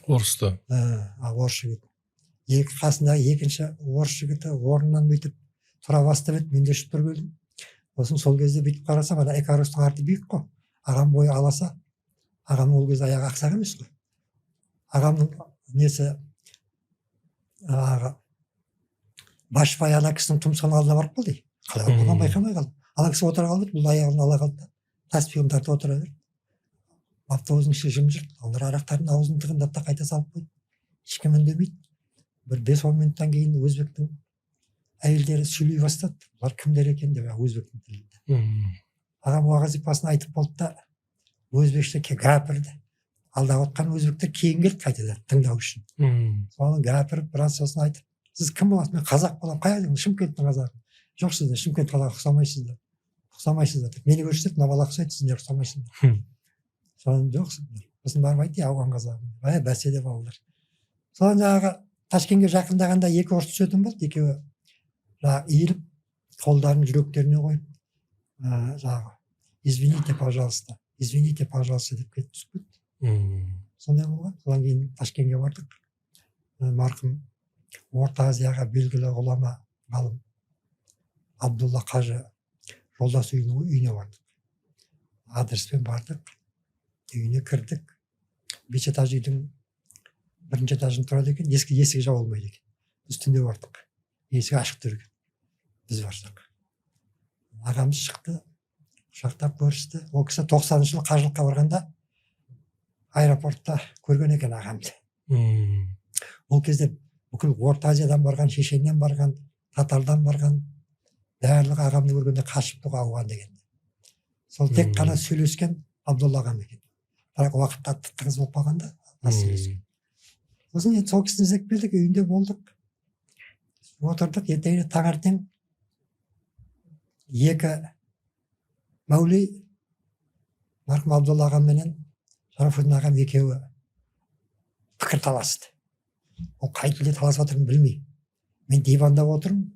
Орысты. Орыс жігіт. Қасындағы екінші орыс жігіті орнынан бүйтіп тұра бастап еді, мен де ұшып тұрып едім. Сосын сол кезде бүйтіп қарасам, ана Экарустың арты биік қой. Ағам бойы аласа, ағамның ол кезде аяғы ақсақ емес қой. Ағамның несі башбай ана кісінің тұмсығының алдына барып қалды. Қалай болған байқамай қалды. Ана кісі отыра қалды, бұл аяғын ала қалды да таспиғын тартып отыра берді. Автобустың іші жым-жырт. Олар арақтарын аузын тығындап та қайта салып қойды. Ешкім үндемейді. бір 5-10 минуттан кейін өзбектің әйелдері сөйлей бастады. Олар кімдер екен деп өзбектің тілінде. Ағам уағазипасын айтып болды да өзбекше гәпірді. Алдағы отқан өзбектер кейін келді қайтадан тыңдау үшін. Соны гәпіріп біраз сосын айтып, сіз кім боласыз? Мен қазақ боламын. Қай жерден? Шымкенттің қазағы. Жоқ, сіздер Шымкент қалаға ұқсамайсыздар. Ұқсамайсыздар деп. Мені көрсетіп, мына бала ұқсайды, сіздер ұқсамайсыздар. Соны жоқ, сосын барып айтты, ауған қазағы. Бәсе де балалар. Соны жаңағы Ташкентке жақындағанда екі орыс түсетін болды. Екеуі жаңағы иіліп, қолдарын жүректеріне қойып, жаңағы извините, пожалуйста деп кетіп түсіп кетті. Сондай болған. Содан кейін Ташкентке бардық. Марқұм Орта Азияға белгілі ғұлама ғалым Абдулла Қажы жолдас үйіне бардық. Адреспен бардық. Үйіне кірдік. Бес этаж үйдің бірінші этажында тұрады екен. Есігі жабылмайды екен. Біз түнде бардық. Есігі ашық тұр екен. Біз барсақ. Ағамыз шықты. Құшақтап көрісті. Ол кісі 90-шы жылы қажылыққа барғанда аэропортта көрген екен ағамды. Ол кезде бүкіл Орта Азиядан барған, Шешеннен барған, Татардан барған, барлығы ағамды көргенде қашып тұға ауған деген. Сол тек қана сөйлескен Абдулла ағам екен. Бірақ уақытта тығыз болып қалғанда сөйлескен. Сосын сол кісіні іздеп келдік, үйінде болдық. Отырдық, ертеңіне таңертең екі мәулей марқұм Абдулла ағам менен Шарафуддин ағам екеуі пікір таласты. Ол қай тілде таласып отырмын білмей. Мен диванда отырмын,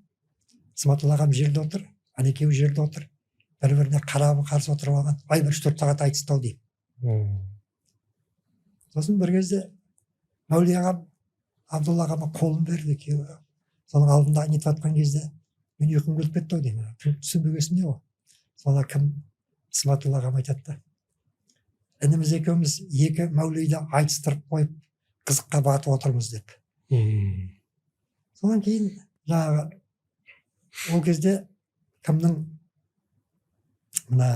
Сматул ағам жерде отыр, ана екеуі жерде отыр. Бір-біріне қарабы қарсы отырып алған. Ай, 3-4 сағат айтысты ау деймін. Сосын бір кезде мәулей ағам Абдулла ағама қолын берді екеуі. Соның алдында нетіп жатқан кезде мен ұйқым келіп кетті ау деймін. Түсінбегесін не ол? Сонда кім Сматул ағам айтады. Ініміз екеуміз екі мәулейді айтыстырып қойып қызыққа батып отырмыз деп. Содан кейін жаңағы ол кезде кімнің мына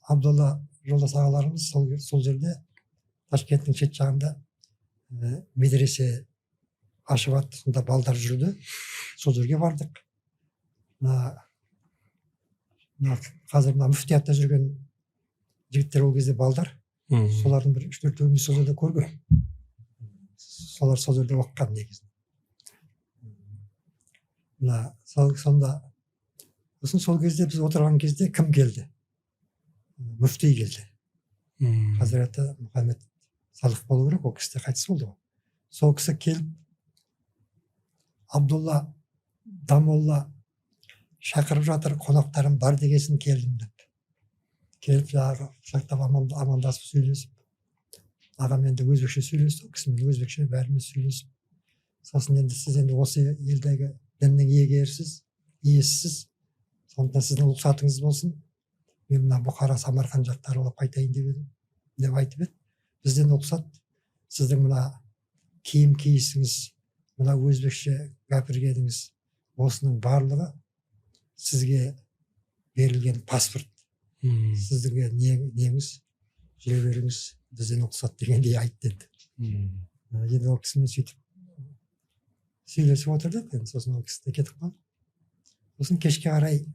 Абдулла жолдас ағаларымыз сол жерде Ташкенттің шет жағында медресе ашып атты, сонда балдар жүрді. Сол жерге бардық. Қазір мына мүфтиятта жүрген жігіттер ол кезде балдар. Солардың бір 3-4-ін сол жерде көрген. Солар сол жерде оқыған негізі. Сонда сол кезде біз отырған кезде кім келді? Мүфти келді. Хазіреті Мұхаммед Салық болу керек, ол кісі де қайтыс болды ғой. Сол кісі келіп Абдулла Дамолла шақырып жатыр, қонақтарым бар дегесін келдім деп. Келіп жаңағы құшақтап амандасып сөйлесіп, ағам енді өзбекше сөйлесті, ол кісімен өзбекше бәріміз сөйлесіп. Сосын енді сіз енді осы елдегі діннің иесісіз, сондықтан сіздің рұқсатыңыз болсын, мен мына Бұқара, Самарқан жақтары олап қайтайын деп айтып еді. Бізден рұқсат, сіздің мына киім киісіңіз, мына өзбекше гәпіргеніңіз, осының барлығы сізге берілген паспорт. Сіздің неңіз, жүре беріңіз, бізден рұқсат дегендей айтты енді. Енді ол кісімен сөйтіп сөйлесіп отырдық, енді сосын ол кісі де кетіп қалды. Сосын кешке қарай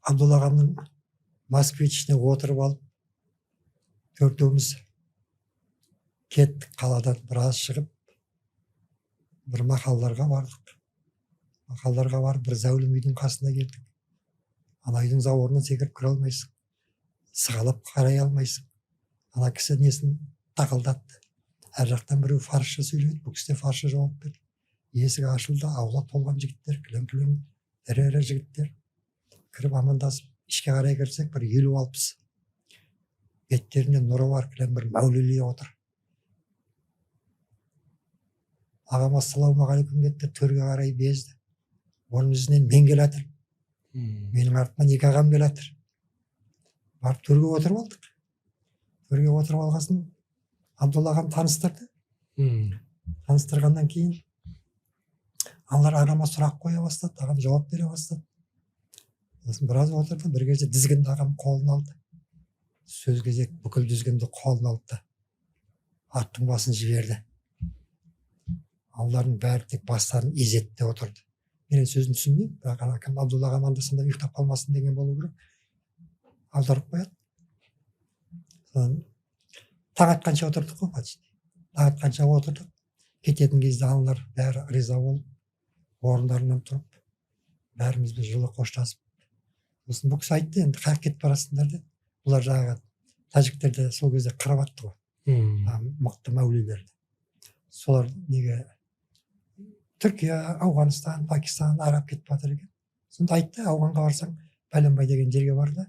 Абдулла ағамның москвичіне отырып алып, төртеуміз кеттік, қаладан біраз шығып, бір мақалларға бардық. Мақалларға барып, бір зәулім үйдің қасына келдік. Ана үйдің зауырына секіріп кіре алмайсың, сығалап қарай алмайсың. Ана кісі несін тақылдатты. Әр жақтан біреу фарсша сөйледі, бұл кісі де фарсша жауап берді. Есік ашылды, аула толған жігіттер, кілем-кілем, ірі-ірі жігіттер. Кіріп амандасып, ішке қарай кірсек, бір 50-60 беттерінде нұры бар, кілем бір мәулелей отыр. Ағам ассалаумағалейкум деді, төрге қарай безді. Оның ізінен мен келатыр. Менің артымнан екі ағам келатыр. Барып төрге отырып алдық. Төрге отырып алғасын, Абдулла ағам таныстырды. Мм. Таныстырғаннан кейін аналар ағама сұрақ қоя бастады, ағам жауап бере бастады. Сосын біраз отырды, бір кезде дізгінді ағам қолына алды. Сөз кезек бүкіл дізгінді қолына алды да аттың басын жіберді. Аналардың бәрі тек бастарын изетте отырды. Мен сөзін түсінбеймін, бірақ акам Абдулла ағам анда-санда ұйықтап қалмасын деген болу керек. Аударып қояды. Таң атқанша отырдық қой, почти. Таң атқанша отырдық. Кететін кезде аналар бәрі риза болып, орындарынан тұрып, бәрімізбен жылы қоштасып. Сосын бұл кісі айтты, енді қаяқ кетіп барасыңдар деді. Бұлар жаңағы тәжіктерді сол кезде қырып атты ғой. Мықты мәулилерді. Солар неге Түркия, Ауғанстан, Пакистан, Араб кетіп жатыр екен. Сонда айтты, Ауғанға барсаң, Пәленбай деген жерге бар да,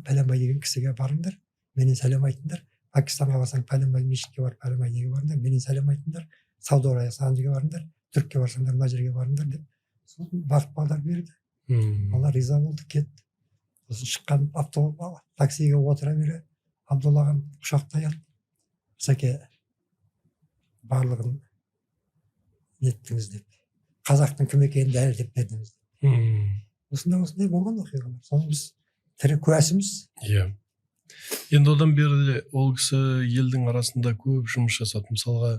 Пәленбай деген кісіге барыңдар, менен сәлем айтыңдар. Пакистанға барсаң, Пәленбай мешітке бар, Пәленбай неге барыңдар, менен сәлем айтыңдар. Сауд Арабиясы ана жерге барыңдар, Түркияге барсаңдар, мына жерге барыңдар деп. Сосын бағыт бағдар берді. Олар риза болды, кетті. Сосын шыққан таксиге отыра бере, Абдулла ағам құшақтай алды. Сәке, барлығын неттіңіз деп. Қазақтың кім екенін дәлелдеп бердіңіз. Осындай болған оқиғалар. Соны біз тірі куәсіміз. Иә. Енді одан бері ол кісі елдің арасында көп жұмыс жасады. Мысалға,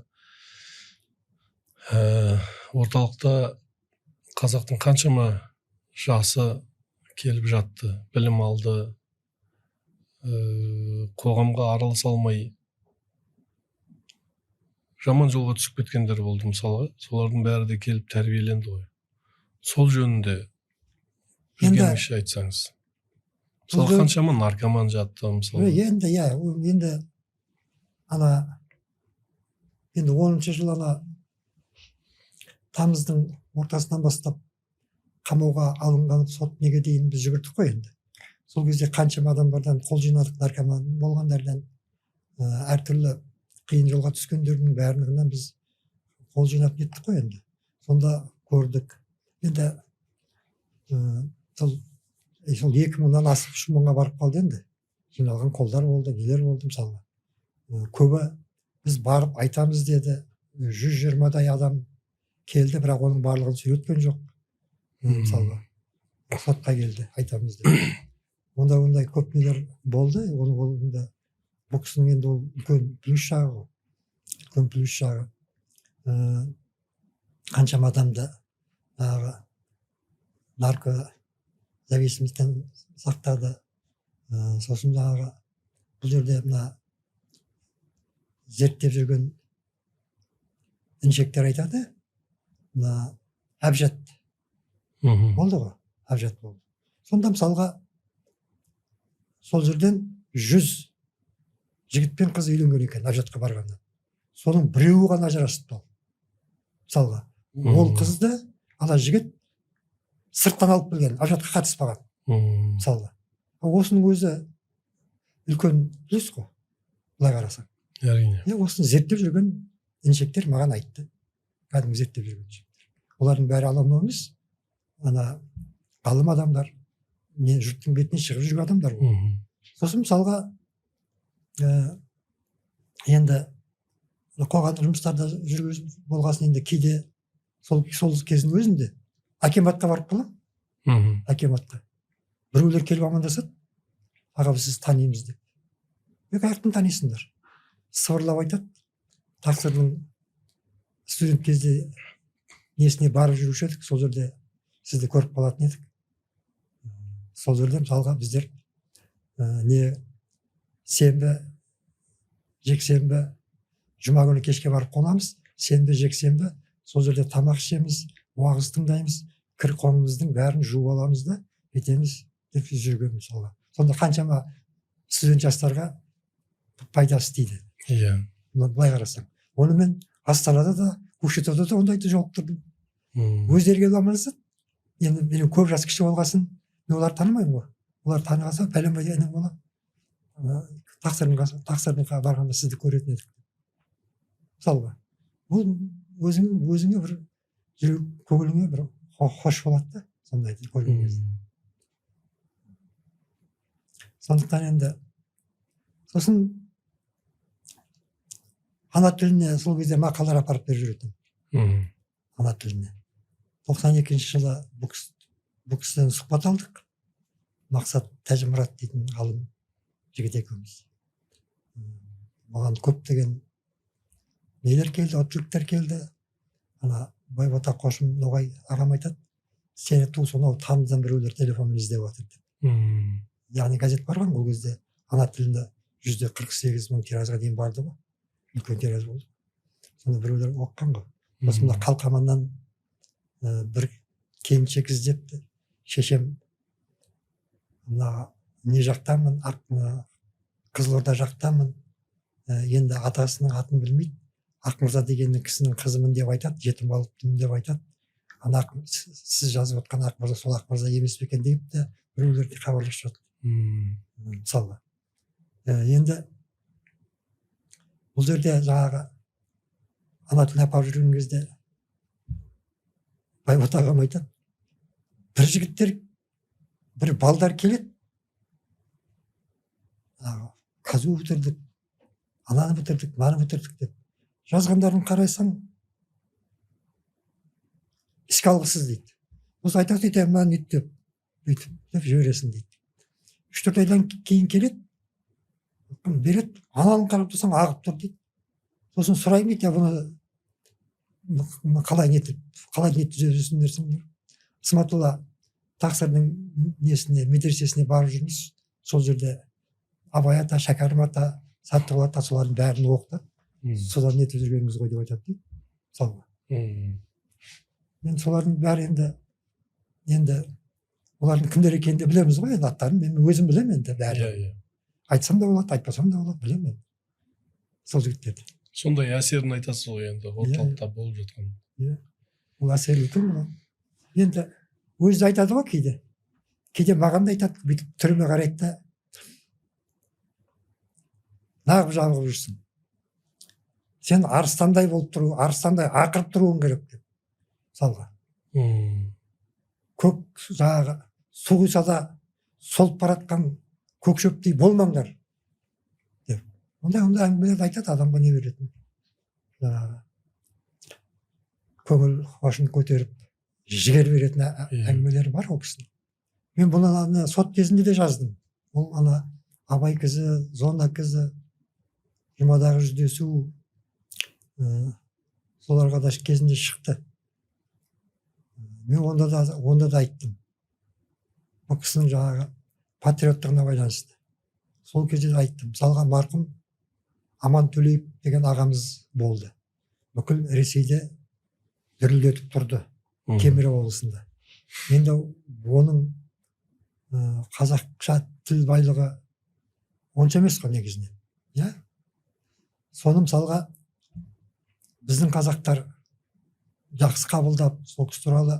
орталықта қазақтың қаншама жасы келіп жатты, білім алды, қоғамға араласа алмай жаман жолға түсіп кеткендер болды мысалға. Солардың бәрі де келіп тәрбиеленді ғой. Сол жөнінде білгеніңізше айтсаңыз. Мысалы қаншама наркоман жатты мысалы. Енді ана 10-шы жыл ана тамыздың ортасынан бастап қамауға алынған сот неге дейін біз жүгірдік қой енді. Сол кезде қаншама адамдардан қол жинадық, наркоман болғандардан, әртүрлі қиын жолға түскендердің бәрінен біз қол жинап кеттік қой енді. Сонда көрдік. Енді сол 2000-нан асып 3000-ға барып қалды енді. Жиналған қолдар болды, нелер болды мысалы. Көбі біз барып айтамыз деді. 120-дай адам келді, бірақ оның барлығын сөйлеткен жоқ. Мысалы, сотқа келді, айтамыз деді. Ондай көп нелер болды. Онда бұл кісінің енді ол үлкен плюс жағы. Үлкен плюс жағы. Қаншама адамды нарко зависимостьтен сақтады. Сосын жаңағы бұл жерде мына зерттеп жүрген інжектер айтады, мына әбжат болды ғой, әбжат болды. Сонда мысалға сол жерден 100 жігіт пен қыз үйленген екен әбжатқа барғанда. Соның біреуі ғана ажырасыпты. Мысалға ол қызды ана жігіт сырттан алып келген, әбжатқа қатыспаған. Мысалға осының өзі үлкен плюс қой, былай қарасаң. Әрине. Осыны зерттеп жүрген інжектер маған айтты. Кәдімгі зерттеп жүрген інжектер. Олардың бәрі алам емес, ана ғалым адамдар, жұрттың бетіне шығып жүрген адамдар. Сосын мысалға енді қоғамдық жұмыстарда жүрген болғасын енді кейде сол кездің өзінде акиматқа барып қалам. Акиматқа. Біреулер келіп амандасады. Аға біз сізді танимыз деп. Қаяқтан танисыңдар? Сыбырлап айтады. Тақсырдың студент кезде несіне барып жүруші едік, сол жерде сізді көріп қалатын едік. Сол жерде мысалға біздер сенбі, жексенбі, жұма күні кешке барып қонамыз. Сенбі, жексенбі сол жерде тамақ ішеміз, уағыз тыңдаймыз, кір қоңымыздың бәрін жуып аламыз да кетеміз деп жүрген мысалға. Сонда қаншама студент жастарға пайдасы тиді. Иә. Былай қарасаң. Оны мен Астанада да, Көкшетауда да ондайды жолықтырдым. Өздері келіп амандасады. Енді менің көп жас кіші болғасын, мен оларды танымаймын ғой. Олар танығаса пәленбай інім болады. Тақсырдың барғанда сізді көретін едік. Мысалға, бұл өзіңе бір жүрек көңіліңе бір хош болады да, сондайды көрген кезде. Сондықтан енді сосын ана тіліне сол кезде мақалалар апарып беріп жүретін. Ана тіліне. 92 жылы бұл кісіден сұхбат алдық. Мақсат Тәжімұрат дейтін ғалым жігіт екеуміз. Маған көптеген нелер келді, өтіліктер келді. Ана Байбота Қошым Ноғай ағам айтады, сені сонау Тамыздан біреулер телефонмен іздеп жатыр деп. Яғни газет бар ғой, ол кезде ана тілінде 148.000 тиражға дейін барды ғой. Үлкен тираж болды. Сонда біреулер оқыған ғой. Осында Қалқаманнан бір келіншек іздепті. Шешем мына не жақтамын, Қызылорда жақтамын. Енді атасының атын білмейді. Ақмырза дегеннің кісінің қызымын деп айтады, жетім алыптым деп айтады. Ана сіз жазып отқан Ақмырза сол Ақмырза емес пе екен деп те біреулерге хабарласып жатыр. Мысалға. Енді бұл жерде жаңағы ана тілін апарып жүрген кезде Байбот ағам айтады, бір жігіттер, бір балдар келеді, қазу бітірдік, ананы бітірдік, мынаны бітірдік деп. Жазғандарын қарайсаң, іске алғысыз дейді. Осы айтады дейді, мынаны үйтіп, деп жібересің дейді. 3-4 айдан кейін келеді, береді, ананы қарап тұрсаң ағып тұр дейді. Сосын сұраймын дейді, бұны қалай не түзетесіңдерсің? Ысматулла Тақсырдың несіне, медресесіне барып жүрміз. Сол жерде Абай ата, Шәкәрім ата, Саттығұл ата солардың бәрін оқыды. Содан не жүргеніміз ғой деп айтады дейді. Мысалға. Мен солардың бәрі енді олардың кімдер екенін де білеміз ғой, енді аттарын мен өзім білемін енді бәрі. Айтсам да болады, айтпасам да болады, білемін. Сол жігіттерді. Сондай әсерін айтасыз ғой енді орталықта болып жатқан. Ол әсерлі тұр ғой. Енді өзі айтады ғой кейде. Кейде маған да айтады, бүйтіп түріме қарайды да, нағып жабығып жүрсің. Сен арыстандай болып тұру, арыстандай ақырып тұруың керек деп. Мысалға. Көк жаңағы су құйса да солып баратқан көк шөптей болмаңдар деп. Ондай әңгімелерді айтады, адамға не беретін. Көңіл қошын көтеріп, жігер беретін әңгімелері бар ол кісінің. Мен бұны сот кезінде де жаздым. Ол Абай кізі, Зона кізі, Жұмадағы жүздесу, соларға да кезінде шықты. Мен онда да айттым. Бұл кісінің жаңағы патриоттығына байланысты. Сол кезде де айттым. Мысалға марқұм Аман Төлеев деген ағамыз болды. Бүкіл Ресейде дүрілдетіп тұрды. Кемере облысында. Енді оның қазақша тіл байлығы онша емес қой негізінен. Соны мысалға біздің қазақтар жақсы қабылдап, сол кісі туралы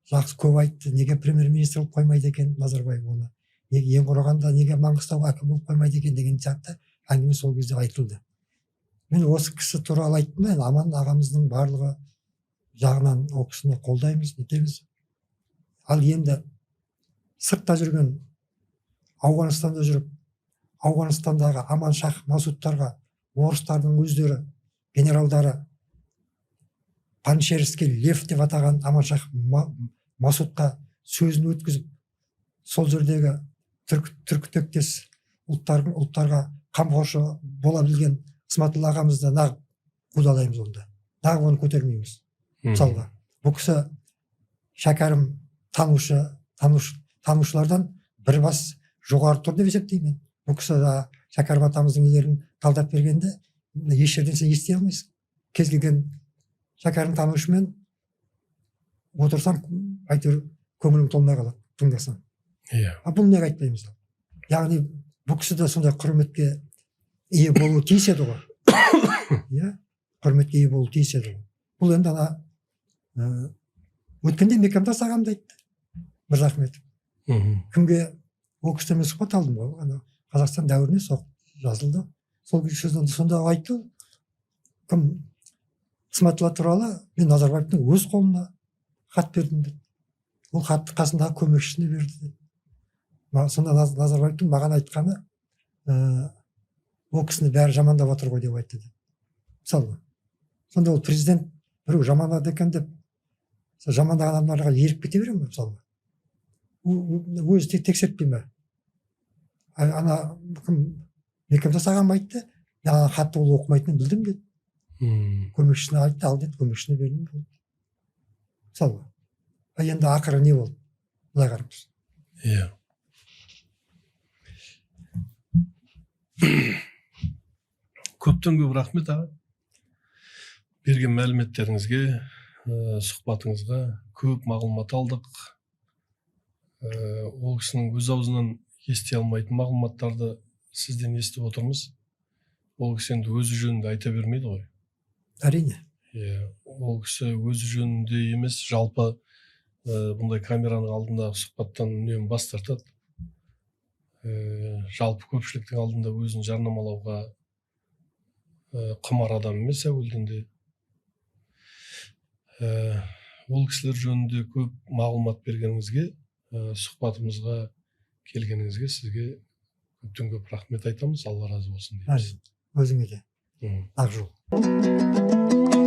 жақсы көп айтты. Неге премьер-министр болып қоймайды екен Назарбаев оны? Ең құрығанда неге Маңғыстауға әкім болып қоймайды екен деген сияқты әңгіме сол кезде айтылды. Мен осы кісі туралы айттым, Аман ағамыздың барлығы жағынан ол кісіні қолдаймыз, нетеміз. Ал енді сыртта жүрген, Ауғанстанда жүріп, Ауғанстандағы Аман Шах Масудтарға орыстардың өздері, генералдары Паншерский Лев деп атаған Аман Шах Масудқа сөзін өткізіп, сол жердегі түркітектес ұлттарға қамқоршы бола білген Ысматулла ағамызды нағып қудалаймыз онда. Нағып оны көтермейміз. Мысалға, бұл кісі Шәкәрім танушылардан бір бас жоғары тұр деп есептеймін. Бұл кісі Шәкәрім атамыздың үйлерін талдап бергенде еш жерден сен ести алмайсың. Кез келген Шәкәрім танушымен отырсаң, әйтеуір көңілің толмай қалады, тыңдасаң. Бұл неге айтпаймыз? Яғни бұл кісі де сондай құрметке ие болуы тиіс еді ғой. Құрметке ие болуы тиіс еді ғой. Бұл енді өткенде Мекемтас ағамды айтты, Мырзахметов. Кімге ол кісіден мен сұхбат алдым ғой. Қазақстан дәуіріне жазылды. Сол сөзден сонда айтты. Кім Ысматулла туралы мен Назарбаевтың өз қолына хат бердім деді. Ол хатты қасындағы көмекшісіне берді. Сонда Назарбаевтың маған айтқаны, ол кісіні бәрі жамандап отыр ғой деп айтты. мысалы сонда ол президент біреу жамандады екен деп сол жамандаған адамдарға еріп кете бере ме мысалы өзі тексертпей ме ана кім жасаған ба айтты ана хатты ол оқымайтынын білдім деді көмекшісіне айтты ал деді көмекшісіне бердім болды мысалы енді ақыры не болды былай қараңыз иә көптен көп рахмет аға берген мәліметтеріңізге сұхбатыңызға көп мағлұмат алдық ол кісінің өз аузынан ести алмайтын мағлұматтарды сізден естіп отырмыз ол кісі енді өзі жөнінде айта бермейді ғой әрине ол кісі өзі жөнінде емес жалпы бұндай камераның алдындағы сұхбаттан үнемі бас тартады жалпы көпшіліктің алдында өзін жарнамалауға құмар адам емес әуелден де ол кісілер жөнінде көп мағлұмат бергеніңізге сұхбатымызға келгеніңізге сізге көптен көп рахмет айтамыз алла разы болсын дейміз өзіңе де ақ жол